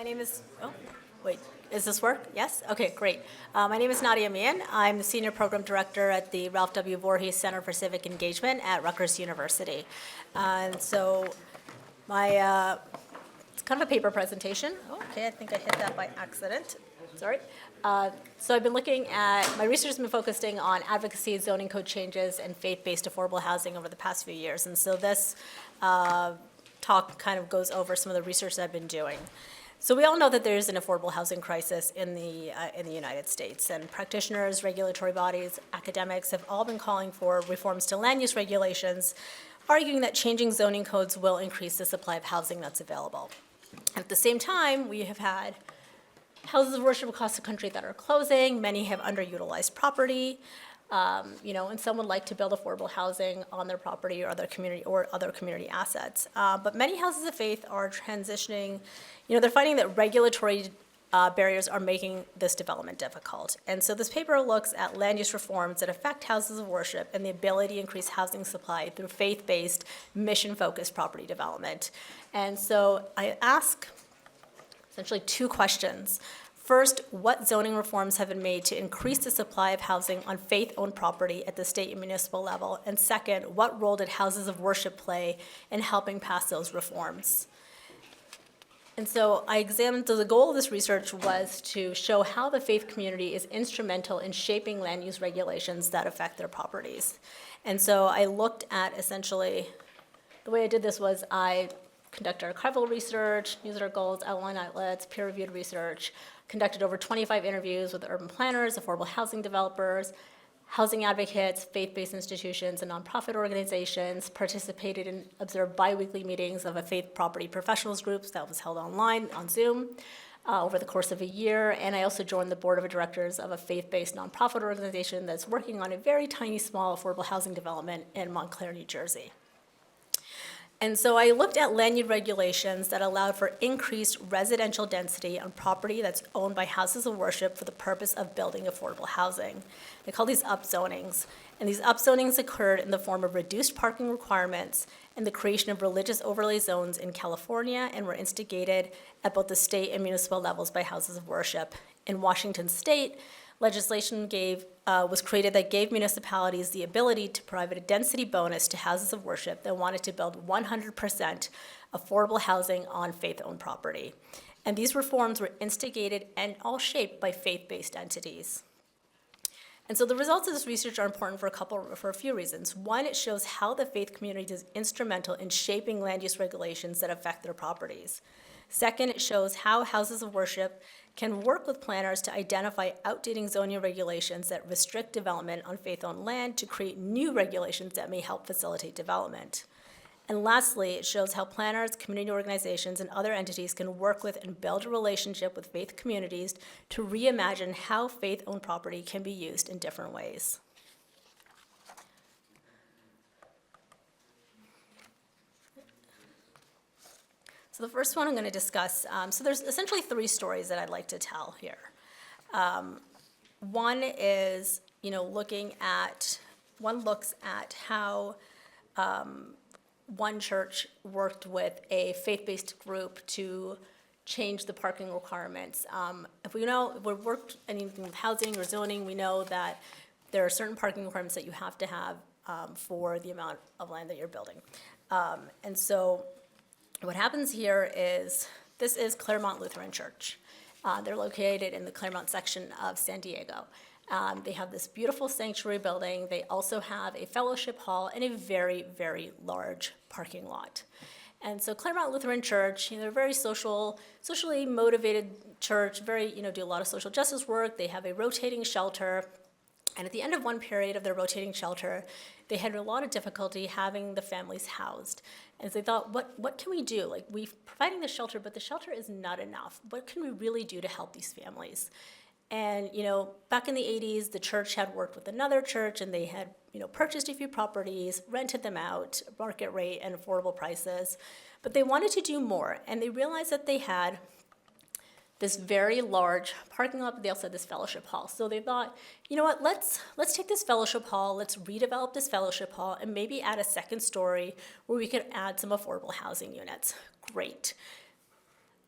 name is, is this work? Yes? Okay, great. My name is Nadia Mian. I'm the Senior Program Director at the Ralph W. Voorhees Center for Civic Engagement at Rutgers University. And so it's kind of a paper presentation. Okay, I think I hit that by accident. Sorry. So I've been looking at, my research has been focusing on advocacy, zoning code changes, and faith-based affordable housing over the past few years. And so this talk kind of goes over some of the research that I've been doing. So we all know that there's an affordable housing crisis in the United States, and practitioners, regulatory bodies, academics have all been calling for reforms to land use regulations, arguing that changing zoning codes will increase the supply of housing that's available. At the same time, we have had houses of worship across the country that are closing. Many have underutilized property, and some would like to build affordable housing on their property or other community assets. But many houses of faith are transitioning. They're finding that regulatory barriers are making this development difficult. And so this paper looks at land use reforms that affect houses of worship and the ability to increase housing supply through faith-based, mission-focused property development. And so I ask essentially two questions. First, what zoning reforms have been made to increase the supply of housing on faith-owned property at the state and municipal level? And second, what role did houses of worship play in helping pass those reforms? And so the goal of this research was to show how the faith community is instrumental in shaping land use regulations that affect their properties. And so I looked at essentially, the way I did this was I conducted archival research, newsletter goals, outline outlets, peer-reviewed research, conducted over 25 interviews with urban planners, affordable housing developers, housing advocates, faith-based institutions, and nonprofit organizations, participated and observed bi-weekly meetings of a faith property professionals groups that was held online on Zoom over the course of a year. And I also joined the board of directors of a faith-based nonprofit organization that's working on a very tiny, small affordable housing development in Montclair, New Jersey. And so I looked at land use regulations that allowed for increased residential density on property that's owned by houses of worship for the purpose of building affordable housing. They call these upzonings. And these upzonings occurred in the form of reduced parking requirements and the creation of religious overlay zones in California, and were instigated at both the state and municipal levels by houses of worship. In Washington state, legislation was created that gave municipalities the ability to provide a density bonus to houses of worship that wanted to build 100% affordable housing on faith-owned property. And these reforms were instigated and all shaped by faith-based entities. And so the results of this research are important for a few reasons. One, it shows how the faith community is instrumental in shaping land use regulations that affect their properties. Second, it shows how houses of worship can work with planners to identify outdated zoning regulations that restrict development on faith-owned land to create new regulations that may help facilitate development. And lastly, it shows how planners, community organizations, and other entities can work with and build a relationship with faith communities to reimagine how faith-owned property can be used in different ways. So the first one I'm going to discuss, so there's essentially three stories that I'd like to tell here. One is, one looks at how one church worked with a faith-based group to change the parking requirements. If we've worked anything with housing or zoning, we know that there are certain parking requirements that you have to have for the amount of land that you're building. And so what happens here is, this is Claremont Lutheran Church. They're located in the Claremont section of San Diego. They have this beautiful sanctuary building. They also have a fellowship hall and a very, very large parking lot. And so Claremont Lutheran Church, they're a very socially motivated church, do a lot of social justice work. They have a rotating shelter. And at the end of one period of their rotating shelter, they had a lot of difficulty having the families housed. And so they thought, what can we do? We're providing the shelter, but the shelter is not enough. What can we really do to help these families? And, back in the 80s, the church had worked with another church, and they had, purchased a few properties, rented them out, market rate and affordable prices. But they wanted to do more, and they realized that they had this very large parking lot, but they also had this fellowship hall. So they thought, let's take this fellowship hall, let's redevelop this fellowship hall, and maybe add a second story where we could add some affordable housing units. Great.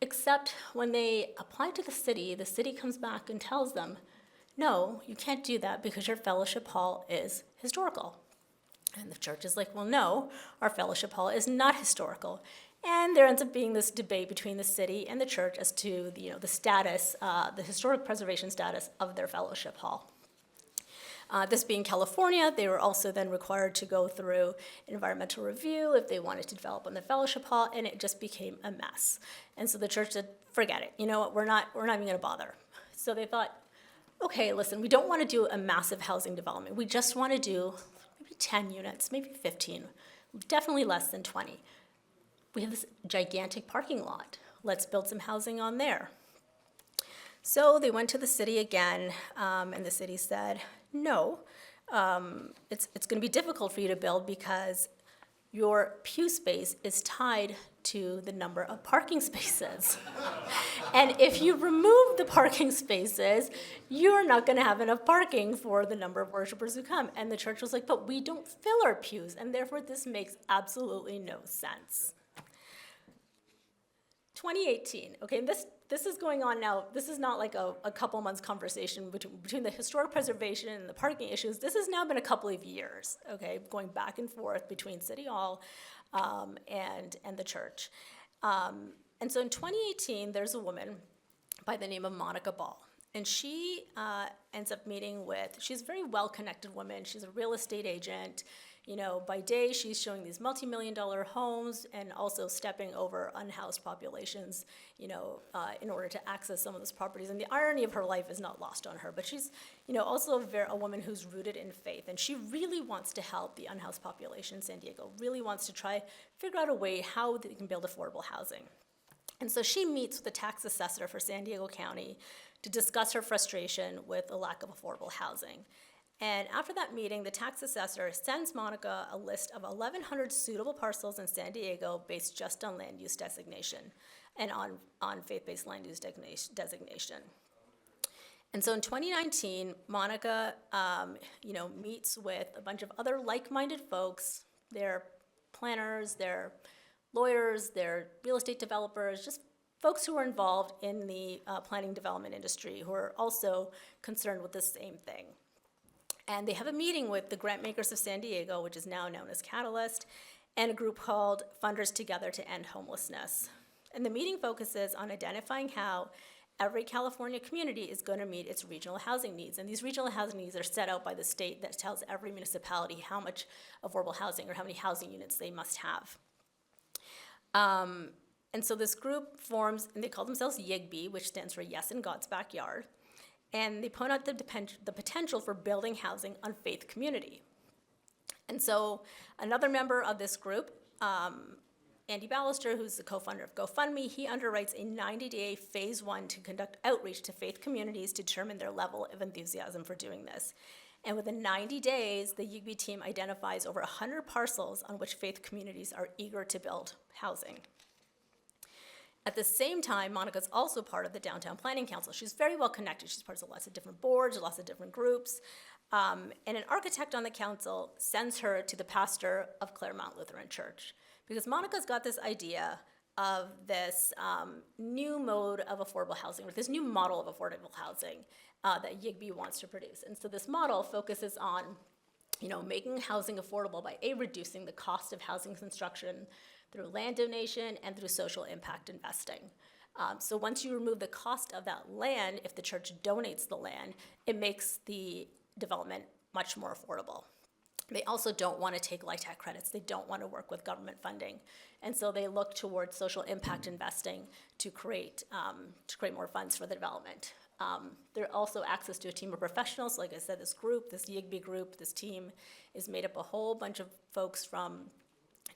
except when they apply to the city comes back and tells them, no, you can't do that because your fellowship hall is historical. And the church is like, well, no, our fellowship hall is not historical. And there ends up being this debate between the city and the church as to the status, the historic preservation status of their fellowship hall. This being California, they were also then required to go through environmental review if they wanted to develop on the fellowship hall, and it just became a mess. And so the church said, forget it. You know what, we're not even going to bother. So they thought, okay, listen, we don't want to do a massive housing development. We just want to do maybe 10 units, maybe 15, definitely less than 20. We have this gigantic parking lot. Let's build some housing on there. So they went to the city again, and the city said, no, it's going to be difficult for you to build because your pew space is tied to the number of parking spaces. And if you remove the parking spaces, you're not going to have enough parking for the number of worshipers who come. And the church was like, but we don't fill our pews, and therefore this makes absolutely no sense. 2018, okay, this is going on now. This is not like a couple months conversation between the historic preservation and the parking issues. This has now been a couple of years, okay, going back and forth between City Hall and the church. And so in 2018, there's a woman by the name of Monica Ball. And she ends up meeting with, she's a very well-connected woman. She's a real estate agent. By day, she's showing these multi-million-dollar homes and also stepping over unhoused populations, in order to access some of those properties. And the irony of her life is not lost on her, but she's, also a woman who's rooted in faith. And she really wants to help the unhoused population in San Diego, really wants to try figure out a way how they can build affordable housing. And so she meets with the tax assessor for San Diego County to discuss her frustration with the lack of affordable housing. And after that meeting, the tax assessor sends Monica a list of 1,100 suitable parcels in San Diego based just on land use designation and on faith-based land use designation. And so in 2019, Monica, meets with a bunch of other like-minded folks. They're planners, they're lawyers, they're real estate developers, just folks who are involved in the planning development industry who are also concerned with the same thing. And they have a meeting with the grant makers of San Diego, which is now known as Catalyst, and a group called Funders Together to End Homelessness. And the meeting focuses on identifying how every California community is going to meet its regional housing needs. And these regional housing needs are set out by the state that tells every municipality how much affordable housing or how many housing units they must have. And so this group forms, and they call themselves YIGB, which stands for Yes in God's Backyard. And they point out the potential for building housing on faith community. And so another member of this group, Andy Ballister, who's the co-founder of GoFundMe, he underwrites a 90-day phase 1 to conduct outreach to faith communities to determine their level of enthusiasm for doing this. And within 90 days, the YIGB team identifies over 100 parcels on which faith communities are eager to build housing. At the same time, Monica's also part of the Downtown Planning Council. She's very well connected. She's part of lots of different boards, lots of different groups. And an architect on the council sends her to the pastor of Claremont Lutheran Church because Monica's got this idea of this new mode of affordable housing, or this new model of affordable housing that YIGB wants to produce. And so this model focuses on, making housing affordable by reducing the cost of housing construction through land donation and through social impact investing. So once you remove the cost of that land, if the church donates the land, it makes the development much more affordable. They also don't want to take LIHTC credits. They don't want to work with government funding. And so they look towards social impact investing to create more funds for the development. There's also access to a team of professionals. Like I said, this YIGB group, this team is made up a whole bunch of folks from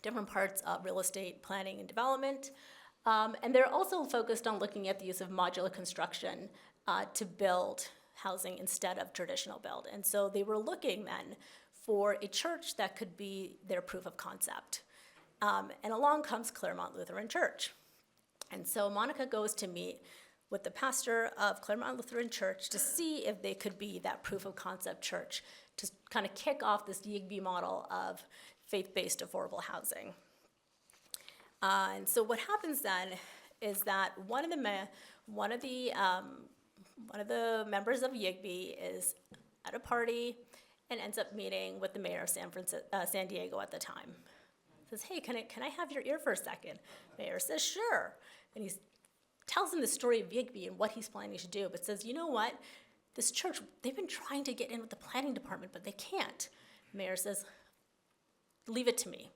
different parts of real estate planning and development. And they're also focused on looking at the use of modular construction to build housing instead of traditional build. And so they were looking then for a church that could be their proof of concept. And along comes Claremont Lutheran Church. And so Monica goes to meet with the pastor of Claremont Lutheran Church to see if they could be that proof of concept church to kind of kick off this YIGB model of faith-based affordable housing. And so what happens then is that one of the members of YIGB is at a party and ends up meeting with the mayor of San Diego at the time. Says, hey, can I have your ear for a second? Mayor says, sure. And he tells him the story of YIGB and what he's planning to do, but says, you know what? This church, they've been trying to get in with the planning department, but they can't. Mayor says, leave it to me.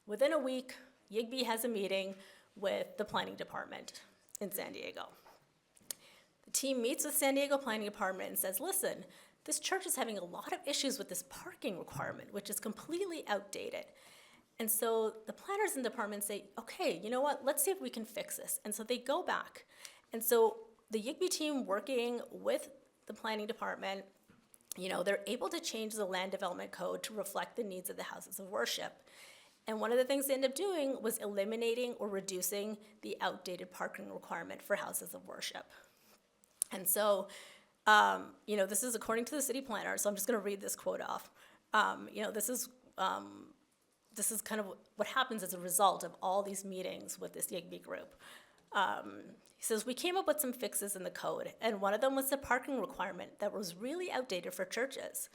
Within a week, YIGB has a meeting with the planning department in San Diego. The team meets with San Diego Planning Department and says, listen, this church is having a lot of issues with this parking requirement, which is completely outdated. And so the planners in the department say, okay, you know what, let's see if we can fix this. And so they go back. And so the YIGB team working with the planning department, they're able to change the land development code to reflect the needs of the houses of worship. And one of the things they ended up doing was eliminating or reducing the outdated parking requirement for houses of worship. And so, this is according to the city planner, so I'm just going to read this quote off. This is kind of what happens as a result of all these meetings with this YIGB group. He says, we came up with some fixes in the code, and one of them was the parking requirement that was really outdated for churches.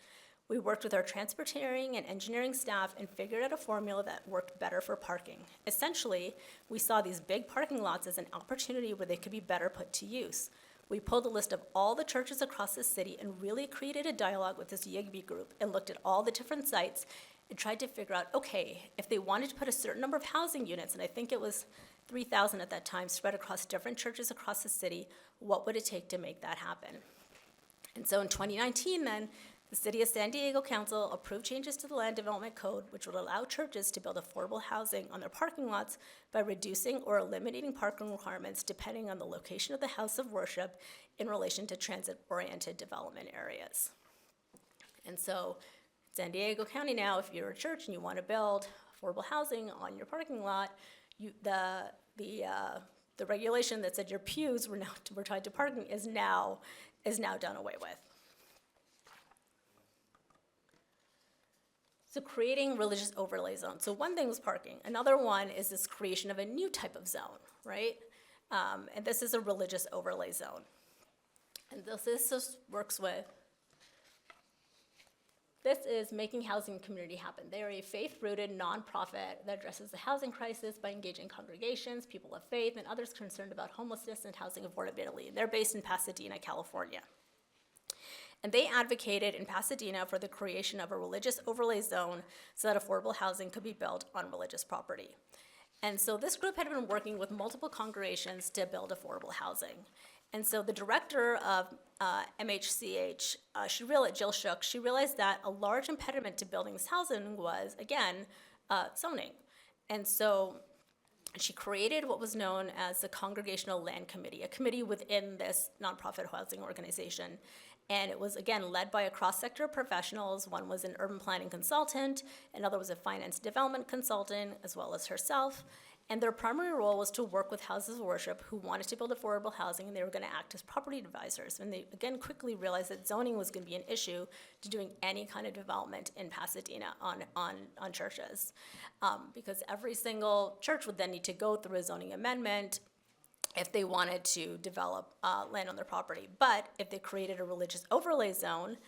We worked with our transporting and engineering staff and figured out a formula that worked better for parking. Essentially, we saw these big parking lots as an opportunity where they could be better put to use. We pulled a list of all the churches across the city and really created a dialogue with this YIGB group and looked at all the different sites and tried to figure out, okay, if they wanted to put a certain number of housing units, and I think it was 3,000 at that time, spread across different churches across the city, what would it take to make that happen? And so in 2019 then, the City of San Diego Council approved changes to the Land Development Code, which would allow churches to build affordable housing on their parking lots by reducing or eliminating parking requirements depending on the location of the house of worship in relation to transit-oriented development areas. And so San Diego County now, if you're a church and you want to build affordable housing on your parking lot, the regulation that said your pews were tied to parking is now done away with. So creating religious overlay zones. So one thing was parking. Another one is this creation of a new type of zone, right? And this is a religious overlay zone. And this just works with, this is making housing community happen. They are a faith-rooted nonprofit that addresses the housing crisis by engaging congregations, people of faith, and others concerned about homelessness and housing affordability. They're based in Pasadena, California. And they advocated in Pasadena for the creation of a religious overlay zone so that affordable housing could be built on religious property. And so this group had been working with multiple congregations to build affordable housing. And so the director of MHCH, Jill Shook, she realized that a large impediment to building this housing was, again, zoning. And so she created what was known as the Congregational Land Committee, a committee within this nonprofit housing organization. And it was, again, led by a cross-sector of professionals. One was an urban planning consultant, another was a finance development consultant, as well as herself. And their primary role was to work with houses of worship who wanted to build affordable housing, and they were going to act as property advisors. And they, again, quickly realized that zoning was going to be an issue to doing any kind of development in Pasadena on churches. Because every single church would then need to go through a zoning amendment if they wanted to develop land on their property. But if they created a religious overlay zone,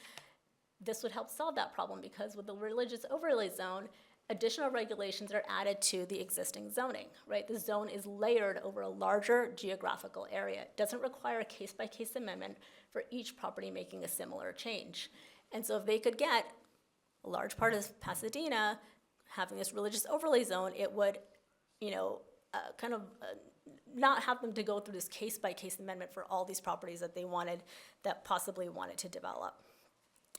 this would help solve that problem, because with the religious overlay zone, additional regulations are added to the existing zoning, right? The zone is layered over a larger geographical area. It doesn't require a case-by-case amendment for each property making a similar change. And so if they could get a large part of Pasadena having this religious overlay zone, it would, not have them to go through this case-by-case amendment for all these properties that possibly wanted to develop.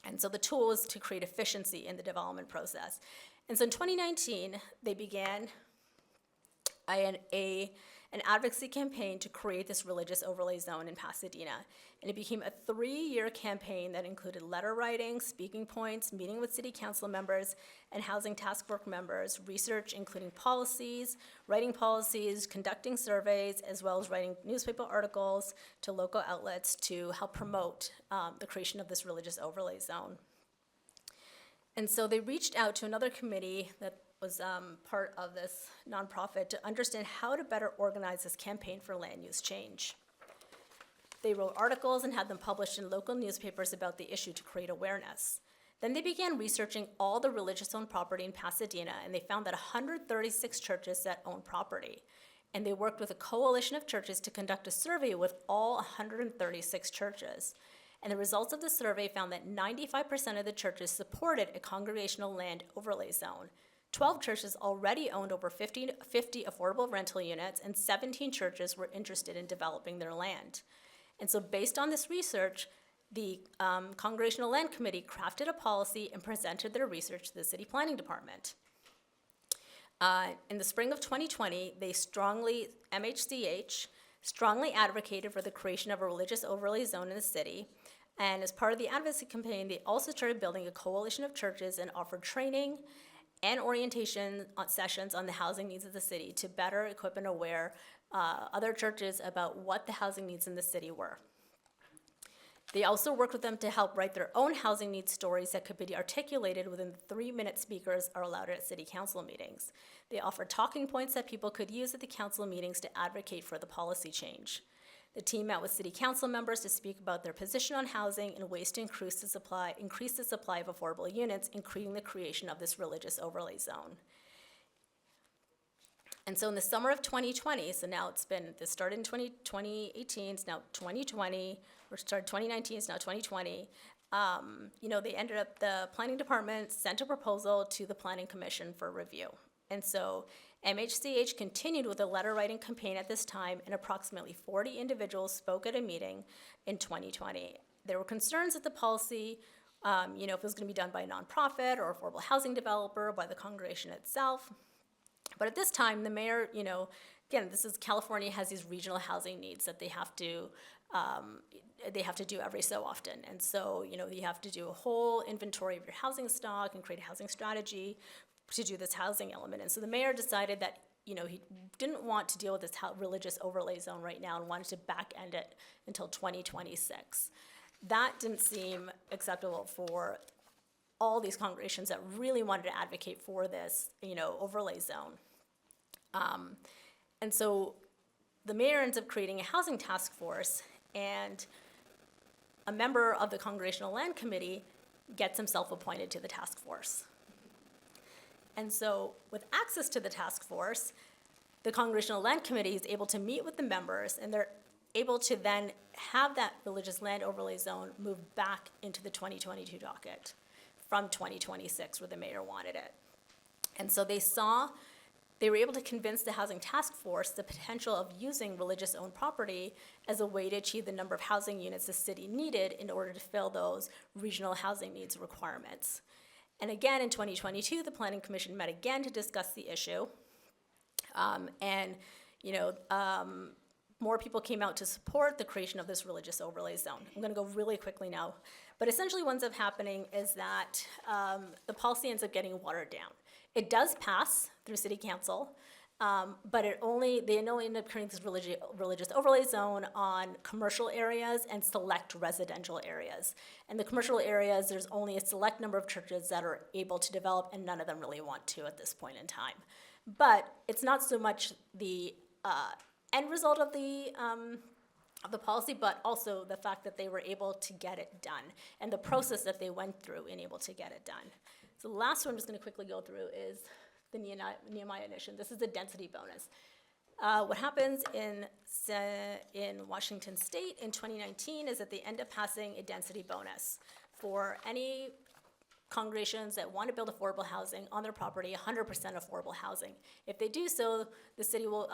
And so the tool was to create efficiency in the development process. And so in 2019, they began an advocacy campaign to create this religious overlay zone in Pasadena. And it became a 3-year campaign that included letter writing, speaking points, meeting with city council members and housing task force members, research including policies, writing policies, conducting surveys, as well as writing newspaper articles to local outlets to help promote the creation of this religious overlay zone. And so they reached out to another committee that was part of this nonprofit to understand how to better organize this campaign for land use change. They wrote articles and had them published in local newspapers about the issue to create awareness. Then they began researching all the religious-owned property in Pasadena, and they found that 136 churches that own property. And they worked with a coalition of churches to conduct a survey with all 136 churches. And the results of the survey found that 95% of the churches supported a congregational land overlay zone. 12 churches already owned over 50 affordable rental units, and 17 churches were interested in developing their land. And so based on this research, the Congregational Land Committee crafted a policy and presented their research to the City Planning Department. In the spring of 2020, MHCH strongly advocated for the creation of a religious overlay zone in the city. And as part of the advocacy campaign, they also started building a coalition of churches and offered training and orientation sessions on the housing needs of the city to better equip and aware other churches about what the housing needs in the city were. They also worked with them to help write their own housing needs stories that could be articulated within the 3-minute speakers are allowed at city council meetings. They offered talking points that people could use at the council meetings to advocate for the policy change. The team met with city council members to speak about their position on housing and ways to increase the supply of affordable units, including the creation of this religious overlay zone. And so in the summer of 2020, so now this started in 2018, it's now 2020, or started 2019, it's now 2020, they ended up, the planning department sent a proposal to the planning commission for review. And so MHCH continued with a letter writing campaign at this time, and approximately 40 individuals spoke at a meeting in 2020. There were concerns that the policy, if it was going to be done by a nonprofit or affordable housing developer, by the congregation itself. But at this time, the mayor, again, California has these regional housing needs that they have to do every so often. And so, you have to do a whole inventory of your housing stock and create a housing strategy to do this housing element. And so the mayor decided that, he didn't want to deal with this religious overlay zone right now and wanted to back end it until 2026. That didn't seem acceptable for all these congregations that really wanted to advocate for this, overlay zone. And so the mayor ends up creating a housing task force, and a member of the Congregational Land Committee gets himself appointed to the task force. And so with access to the task force, the Congregational Land Committee is able to meet with the members, and they're able to then have that religious land overlay zone move back into the 2022 docket from 2026, where the mayor wanted it. And so they were able to convince the Housing Task Force the potential of using religious-owned property as a way to achieve the number of housing units the city needed in order to fill those regional housing needs requirements. And again, in 2022, the Planning Commission met again to discuss the issue. More people came out to support the creation of this religious overlay zone. I'm going to go really quickly now. But essentially what ends up happening is that the policy ends up getting watered down. It does pass through city council, but they only end up creating this religious overlay zone on commercial areas and select residential areas. And the commercial areas, there's only a select number of churches that are able to develop, and none of them really want to at this point in time. But it's not so much the end result of the policy, but also the fact that they were able to get it done and the process that they went through in able to get it done. So the last one I'm just going to quickly go through is the Nehemiah Initiative. This is the density bonus. What happens in Washington State in 2019 is that they end up passing a density bonus for any congregations that want to build affordable housing on their property, 100% affordable housing. If they do so, the city will,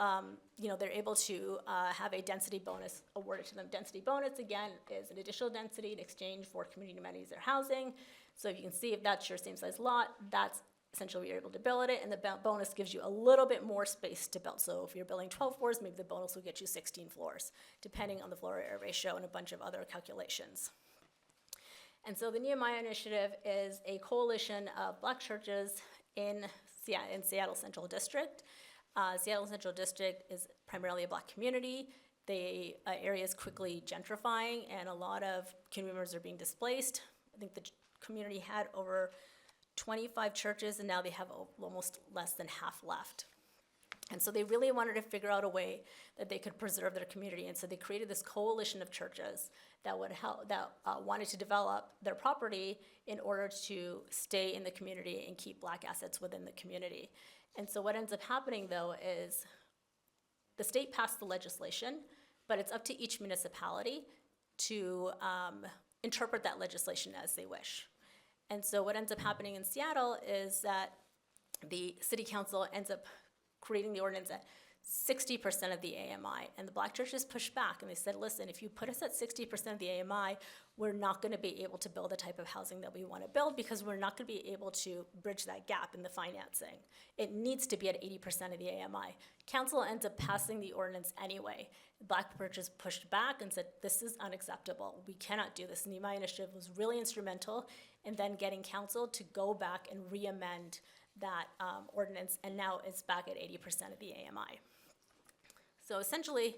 they're able to have a density bonus awarded to them. Density bonus, again, is an additional density in exchange for community amenities or housing. So if you can see if that's your same size lot, that's essentially what you're able to build it, and the bonus gives you a little bit more space to build. So if you're building 12 floors, maybe the bonus will get you 16 floors, depending on the floor area ratio and a bunch of other calculations. And so the Nehemiah Initiative is a coalition of Black churches in Seattle Central District. Seattle Central District is primarily a Black community. The area is quickly gentrifying, and a lot of community members are being displaced. I think the community had over 25 churches, and now they have almost less than half left. And so they really wanted to figure out a way that they could preserve their community. And so they created this coalition of churches that would help, wanted to develop their property in order to stay in the community and keep Black assets within the community. And so what ends up happening, though, is the state passed the legislation, but it's up to each municipality to interpret that legislation as they wish. And so what ends up happening in Seattle is that the city council ends up creating the ordinance at 60% of the AMI. And the Black churches pushed back and they said, listen, if you put us at 60% of the AMI, we're not going to be able to build the type of housing that we want to build because we're not going to be able to bridge that gap in the financing. It needs to be at 80% of the AMI. Council ends up passing the ordinance anyway. Black churches pushed back and said, this is unacceptable. We cannot do this. And the Mian initiative was really instrumental in then getting council to go back and re-amend that ordinance, and now it's back at 80% of the AMI. So essentially,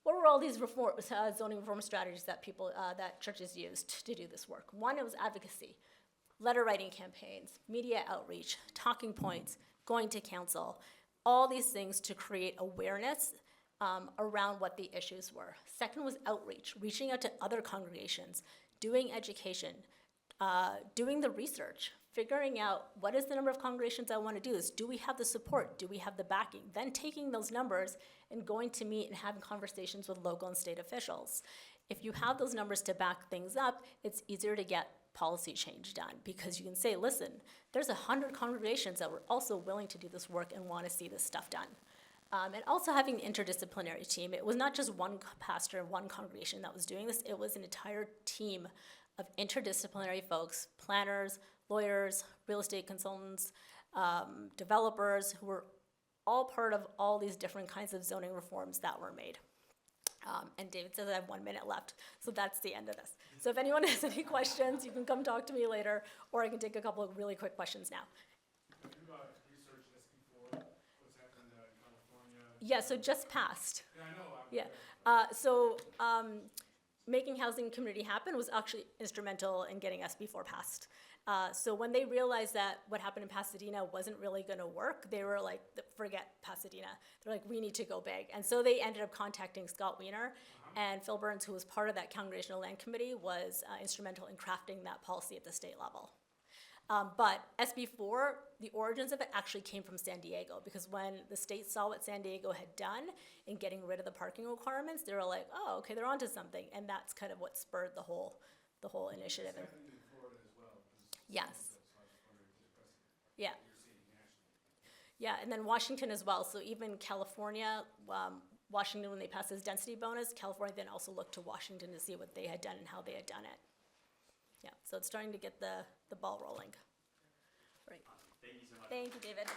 what were all these zoning reform strategies that that churches used to do this work? One, it was advocacy, letter writing campaigns, media outreach, talking points, going to council, all these things to create awareness around what the issues were. Second was outreach, reaching out to other congregations, doing education, doing the research, figuring out what is the number of congregations I want to do this. Do we have the support? Do we have the backing? Then taking those numbers and going to meet and having conversations with local and state officials. If you have those numbers to back things up, it's easier to get policy change done because you can say, listen, there's 100 congregations that were also willing to do this work and want to see this stuff done. And also having the interdisciplinary team. It was not just one pastor and one congregation that was doing this. It was an entire team of interdisciplinary folks, planners, lawyers, real estate consultants, developers, who were all part of all these different kinds of zoning reforms that were made. And David says I have 1 minute left, so that's the end of this. So if anyone has any questions, you can come talk to me later, or I can take a couple of really quick questions now. Have you researched this before? What's happened in California? Yeah, so just passed. Yeah, I know. Making housing community happen was actually instrumental in getting SB4 passed. So when they realized that what happened in Pasadena wasn't really going to work, they were like, forget Pasadena. They're like, we need to go big. And so they ended up contacting Scott Wiener, and Phil Burns, who was part of that Congregational Land Committee, was instrumental in crafting that policy at the state level. But SB4, the origins of it actually came from San Diego, because when the state saw what San Diego had done in getting rid of the parking requirements, they were like, oh, okay, they're onto something. And that's kind of what spurred the whole initiative. It's happened in Florida as well. Yes. Yeah. Yeah, and then Washington as well. So even California, Washington, when they passed this density bonus, California then also looked to Washington to see what they had done and how they had done it. Yeah, so it's starting to get the ball rolling. Right. Thank you so much. Thank you, David.